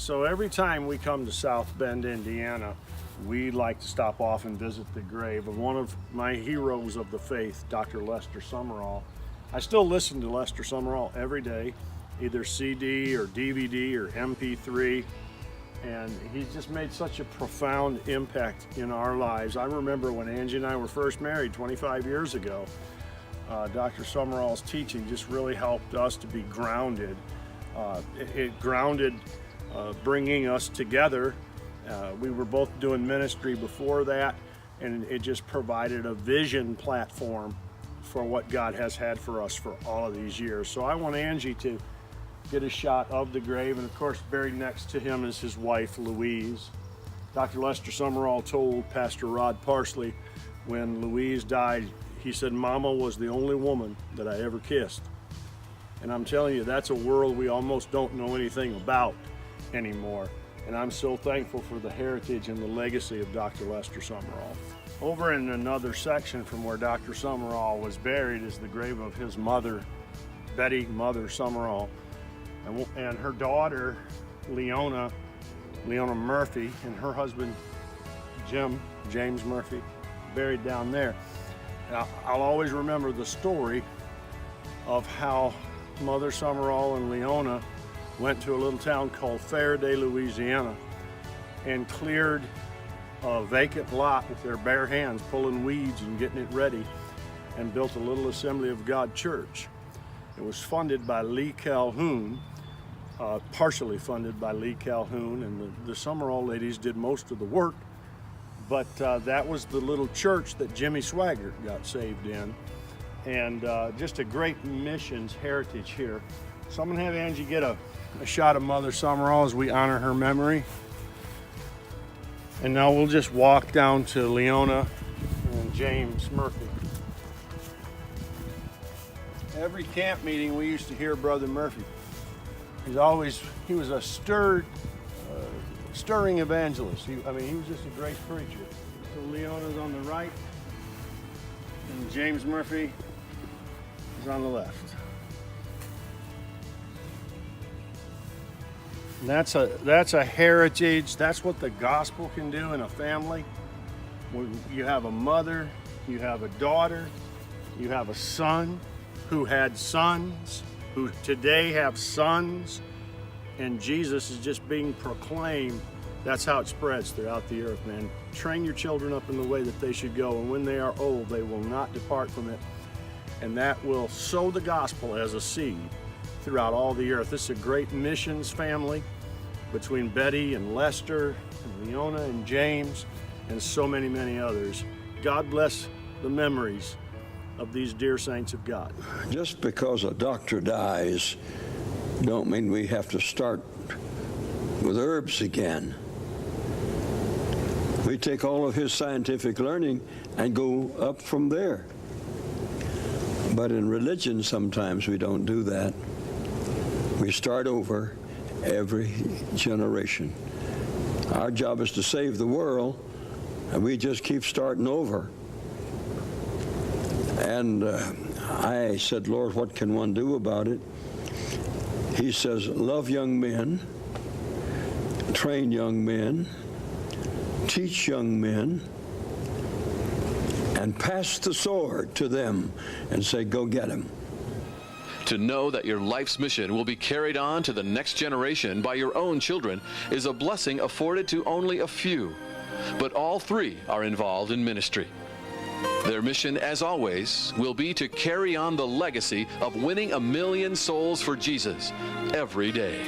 So every time we come to South Bend, Indiana, we like to stop off and visit the grave of one of my heroes of the faith, Dr. Lester Sumrall. I still listen to Lester Sumrall every day, either CD or DVD or MP3, and he's just made such a profound impact in our lives. I remember when Angie and I were first married 25 years ago, Dr. Sumrall's teaching just really helped us to be grounded. It grounded bringing us together. We were both doing ministry before that, and it just provided a vision platform for what God has had for us for all of these years. So I want Angie to get a shot of the grave, and of course buried next to him is his wife, Louise. Dr. Lester Sumrall told Pastor Rod Parsley when Louise died, he said, "Mama was the only woman that I ever kissed." And I'm telling you, that's a world we almost don't know anything about anymore. And I'm so thankful for the heritage and the legacy of Dr. Lester Sumrall. Over in another section from where Dr. Sumrall was buried is the grave of his mother, Betty Mother Sumrall, and her daughter, Leona Murphy, and her husband, James Murphy, buried down there. And I'll always remember the story of how Mother Sumrall and Leona went to a little town called Faraday, Louisiana, and cleared a vacant lot with their bare hands, pulling weeds and getting it ready, and built a little Assembly of God church. It was funded by Lee Calhoun, partially funded by Lee Calhoun, and the Sumrall ladies did most of the work, but that was the little church that Jimmy Swaggart got saved in, and just a great missions heritage here. So I'm gonna have Angie get a shot of Mother Sumrall as we honor her memory. And now we'll just walk down to Leona and James Murphy. Every camp meeting we used to hear Brother Murphy. He was a stirring evangelist. He was just a great preacher. So Leona's on the right and James Murphy is on the left. And that's a heritage. That's what the gospel can do in a family. When you have a mother, you have a daughter, you have a son who had sons, who today have sons, and Jesus is just being proclaimed. That's how it spreads throughout the earth, man. Train your children up in the way that they should go, and when they are old, they will not depart from it. And that will sow the gospel as a seed throughout all the earth. This is a great missions family between Betty and Lester and Leona and James and so many, many others. God bless the memories of these dear saints of God. Just because a doctor dies don't mean we have to start with herbs again. We take all of his scientific learning and go up from there. But in religion, sometimes we don't do that. We start over every generation. Our job is to save the world, and we just keep starting over. And I said, Lord, what can one do about it? He says, love young men, train young men, teach young men, and pass the sword to them and say, go get him. To know that your life's mission will be carried on to the next generation by your own children is a blessing afforded to only a few. But all three are involved in ministry. Their mission, as always, will be to carry on the legacy of winning 1 million souls for Jesus every day.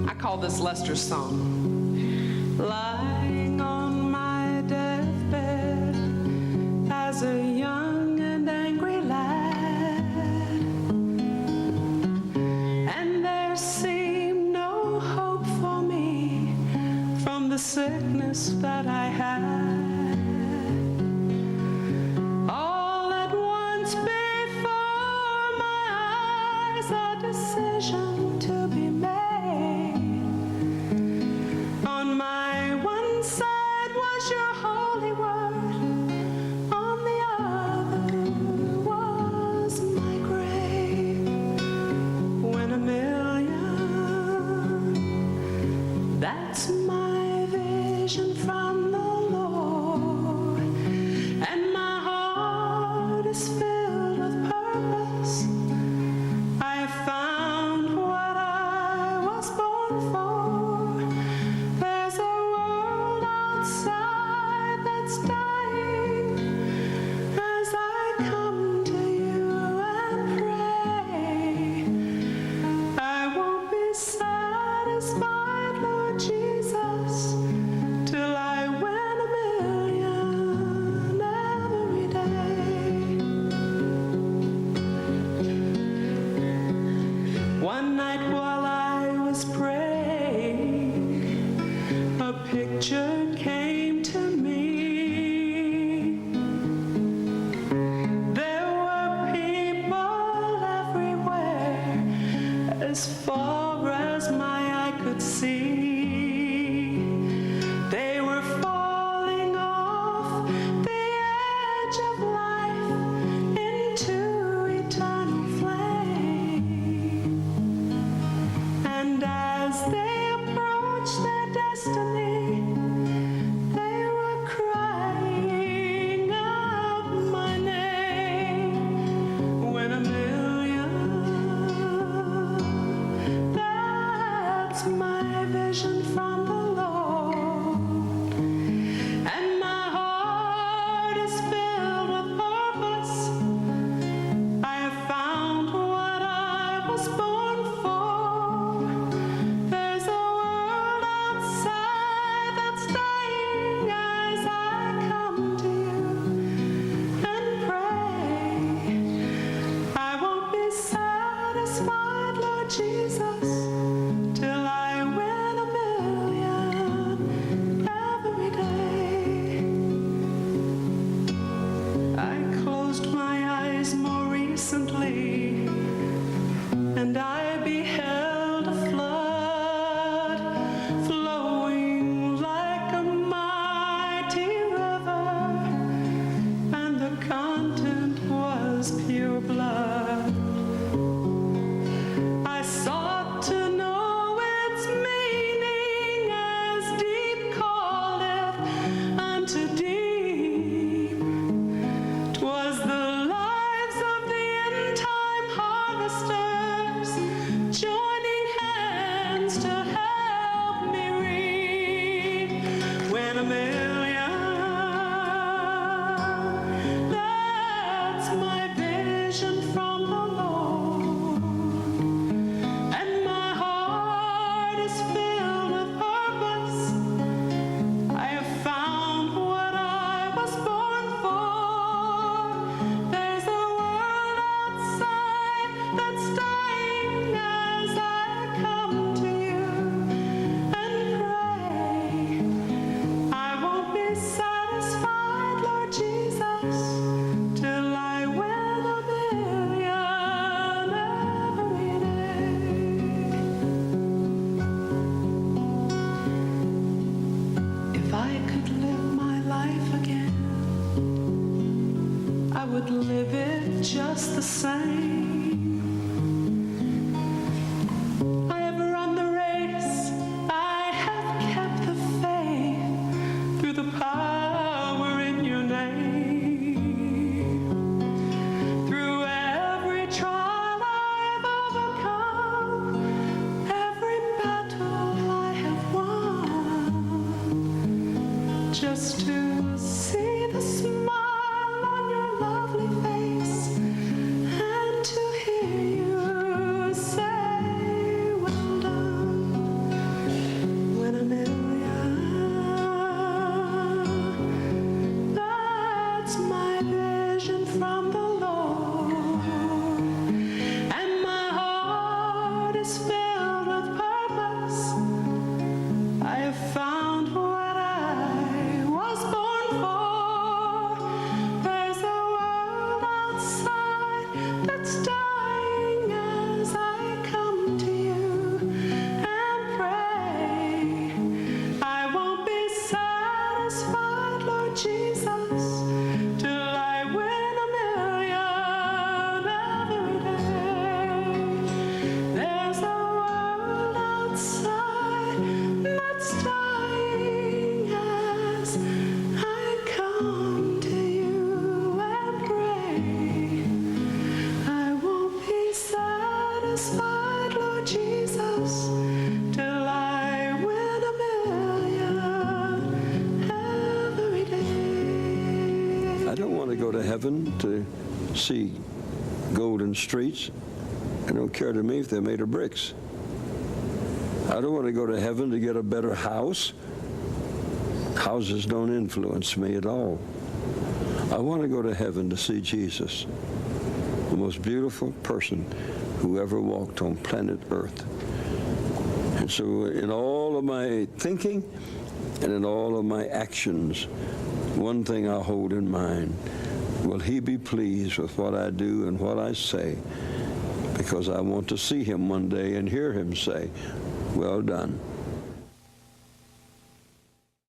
I call this Lester's song. Lying on my deathbed as a young and angry lad, and there seemed no hope for me from the sickness that I had. All at once before my eyes a decision to be made. On my one side was your holy word, on the other was my grave. When 1 million That's my vision from the Lord, and my heart is filled with purpose. I have found what I was born for. There's a world outside that's dying as I come to you and pray. I won't be satisfied, Lord Jesus, till I win $1 million every day. One night while I was praying, a picture came to me. There were people everywhere, as far as my eye could see. They were falling off the edge of life into eternal flame. And as they approached their destiny, they were crying out my name. Win $1 million. That's my vision from the Lord, and my heart is filled with purpose. I have found what I was born for. There's a world outside that's dying as I come to you and pray. I won't be satisfied, Lord Jesus, till I win $1 million every day. I closed my eyes more recently, and I beheld a flood flowing like a mighty river, and the content was pure blood. I sought to know its meaning, as deep calleth unto deep. 'Twas the lives of the end-time harvesters joining hands to help me reap. Win $1 million. That's my vision from the Lord, and my heart is filled with purpose. I have found what I was born for. There's a world outside that's dying as I come to you and pray. I won't be satisfied, Lord Jesus, till I win $1 million every day. If I could live my life again, I would live it just the same. I have run the race, I have kept the faith through the power in your name. Through every trial I've overcome, every battle I have won, just to see the smile on your lovely face, and to hear you say, well done. Win $1 million. That's my vision from the Lord, and my heart is filled with purpose. I have found what I was born for. There's a world outside that's dying as I come to you and pray. I won't be satisfied, Lord Jesus, till I win $1 million every day. There's a Jesus till I win $1 million every day. I don't want to go to heaven to see golden streets. It don't care to me if they're made of bricks. I don't want to go to heaven to get a better house. Houses don't influence me at all. I want to go to heaven to see Jesus, the most beautiful person who ever walked on planet Earth. And so in all of my thinking and in all of my actions, one thing I hold in mind: will he be pleased with what I do and what I say? Because I want to see him one day and hear him say, "Well done,